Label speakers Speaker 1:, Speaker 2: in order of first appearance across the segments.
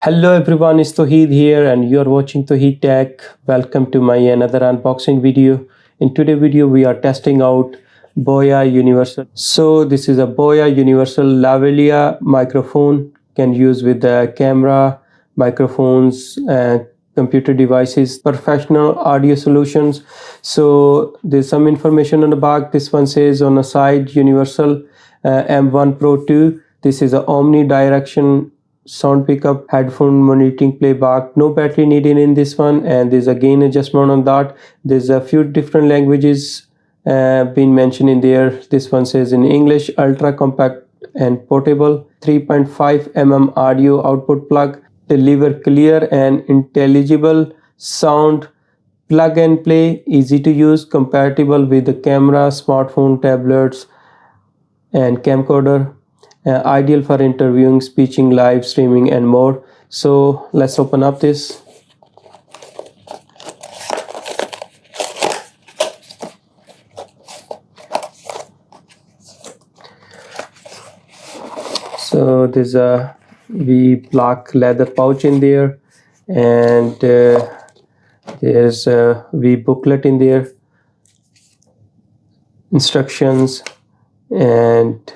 Speaker 1: Hello everyone, it's Toheed here and you are watching Toheed Tech. Welcome to my another unboxing video. In today's video we are testing out Boya Universal. So this is a Boya Universal Lavalier microphone. Can use with the camera, microphones, computer devices, professional audio solutions. So there's some information on the back. This one says on the side Universal M1 Pro II. This is a omnidirection sound pickup, headphone monitoring, playback, no battery needed in this one, and there's a gain adjustment on that. There's a few different languages been mentioned in there. This one says in English, ultra compact and portable, 3.5 mm audio output plug, deliver clear and intelligible sound, plug and play, easy to use, compatible with the camera, smartphone, tablets and camcorder. Ideal for interviewing, speaking, live streaming and more. So let's open up this. So there's a black leather pouch in there, and there's a booklet in there, instructions, and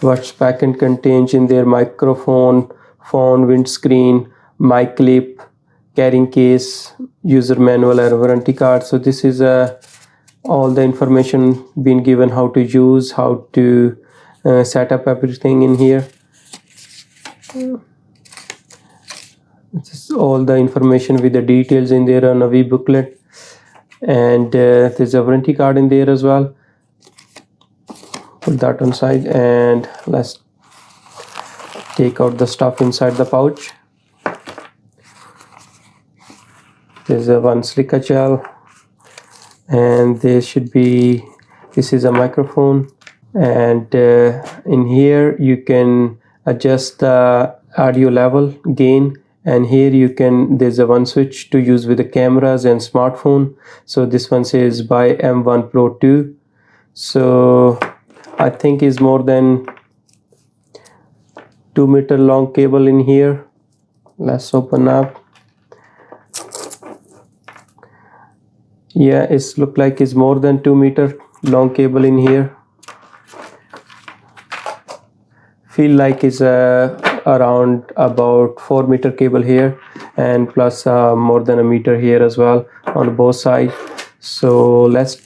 Speaker 1: what's packet contains in their microphone, phone, windscreen, mic clip, carrying case, user manual and warranty card. So this is all the information being given, how to use, how to set up everything in here. This is all the information with the details in there on a booklet, and there's a warranty card in there as well. Put that on side and let's take out the stuff inside the pouch. There's a one silica gel, and this is a microphone, and in here you can adjust the audio level, gain, and here there's a one switch to use with the cameras and smartphone. So this one says Boya M1 Pro II. So I think is more than 2 meter long cable in here. Let's open up. Yeah, it's look like it's more than 2 meter long cable in here. Feel like it's around about 4 meter cable here, and plus more than a meter here as well on both sides. So let's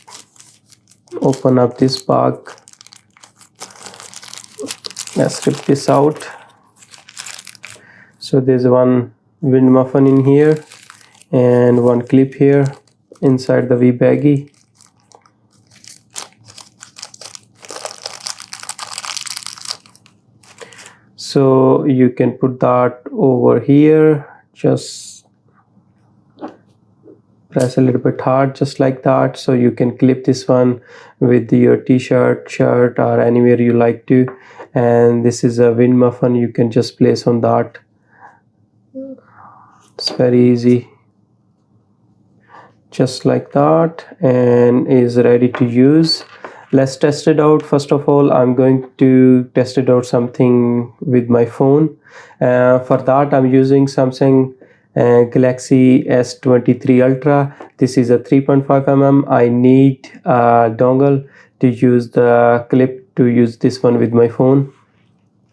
Speaker 1: open up this bag. Let's rip this out. So there's one wind muffin in here and one clip here inside the baggie. So you can put that over here, just press a little bit hard just like that. So you can clip this one with your t-shirt, shirt, or anywhere you like to. And this is a wind muffin, you can just place on that. It's very easy, just like that, and is ready to use. Let's test it out. First of all, I'm going to test it out something with my phone. For that I'm using Samsung Galaxy S23 Ultra. This is a 3.5 mm. I need a dongle to use the clip to use this one with my phone.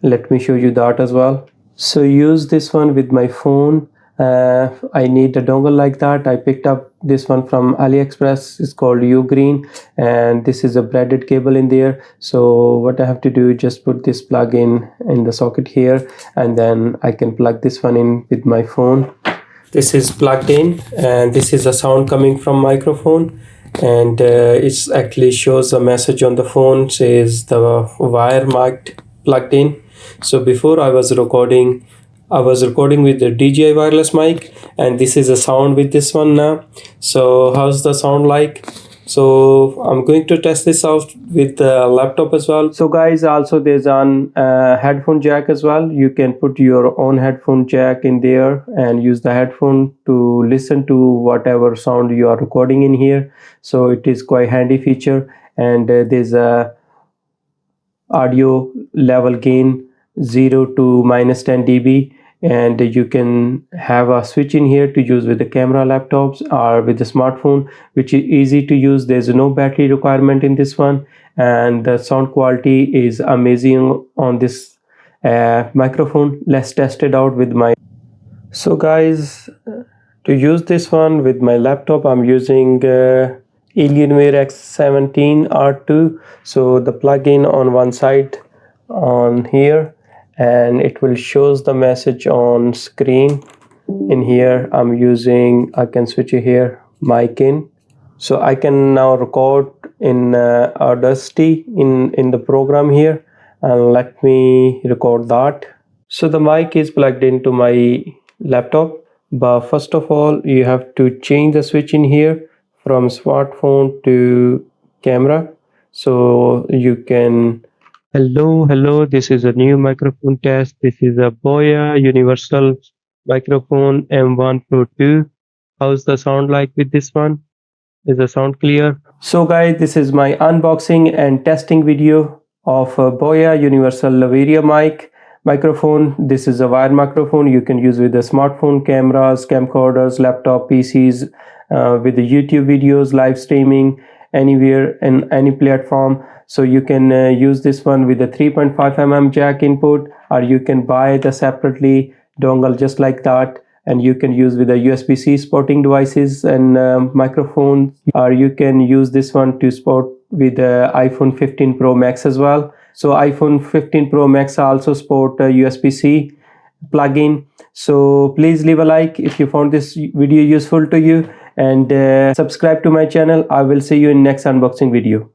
Speaker 1: Let me show you that as well. So use this one with my phone. I need a dongle like that. I picked up this one from AliExpress. It's called U-Green, and this is a braided cable in there. So what I have to do is just put this plug in the socket here, and then I can plug this one in with my phone. This is plugged in, and this is a sound coming from microphone, and it actually shows a message on the phone, says the wire mic plugged in. So before I was recording with the DJI wireless mic, and this is a sound with this one now. So how's the sound like? So I'm going to test this out with the laptop as well. So guys, also there's an headphone jack as well. You can put your own headphone jack in there and use the headphone to listen to whatever sound you are recording in here. So it is quite handy feature, and there's a audio level gain 0 to -10 dB, and you can have a switch in here to use with the camera laptops or with the smartphone, which is easy to use. There's no battery requirement in this one, and the sound quality is amazing on this microphone. Let's test it out with my. So guys, to use this one with my laptop, I'm using Alienware X17 R2. So the plugin on one side on here, and it will shows the message on screen. In here I'm using, I can switch it here, mic in, so I can now record in Audacity in the program here, and let me record that. So the mic is plugged into my laptop, but first of all you have to change the switch in here from smartphone to camera, so you can. Hello, this is a new microphone test. This is a Boya Universal Microphone M1 Pro II. How's the sound like with this one? Is the sound clear? So guys, this is my unboxing and testing video of a Boya Universal Lavalier microphone. This is a wire microphone you can use with the smartphone, cameras, camcorders, laptop, PCs, with the YouTube videos, live streaming anywhere in any platform. So you can use this one with a 3.5 mm jack input, or you can buy the separately dongle just like that, and you can use with the USB-C sporting devices and microphones, or you can use this one to sport with the iPhone 15 Pro Max as well. So iPhone 15 Pro Max also support USB-C plugin. So please leave a like if you found this video useful to you, and subscribe to my channel. I will see you in next unboxing video.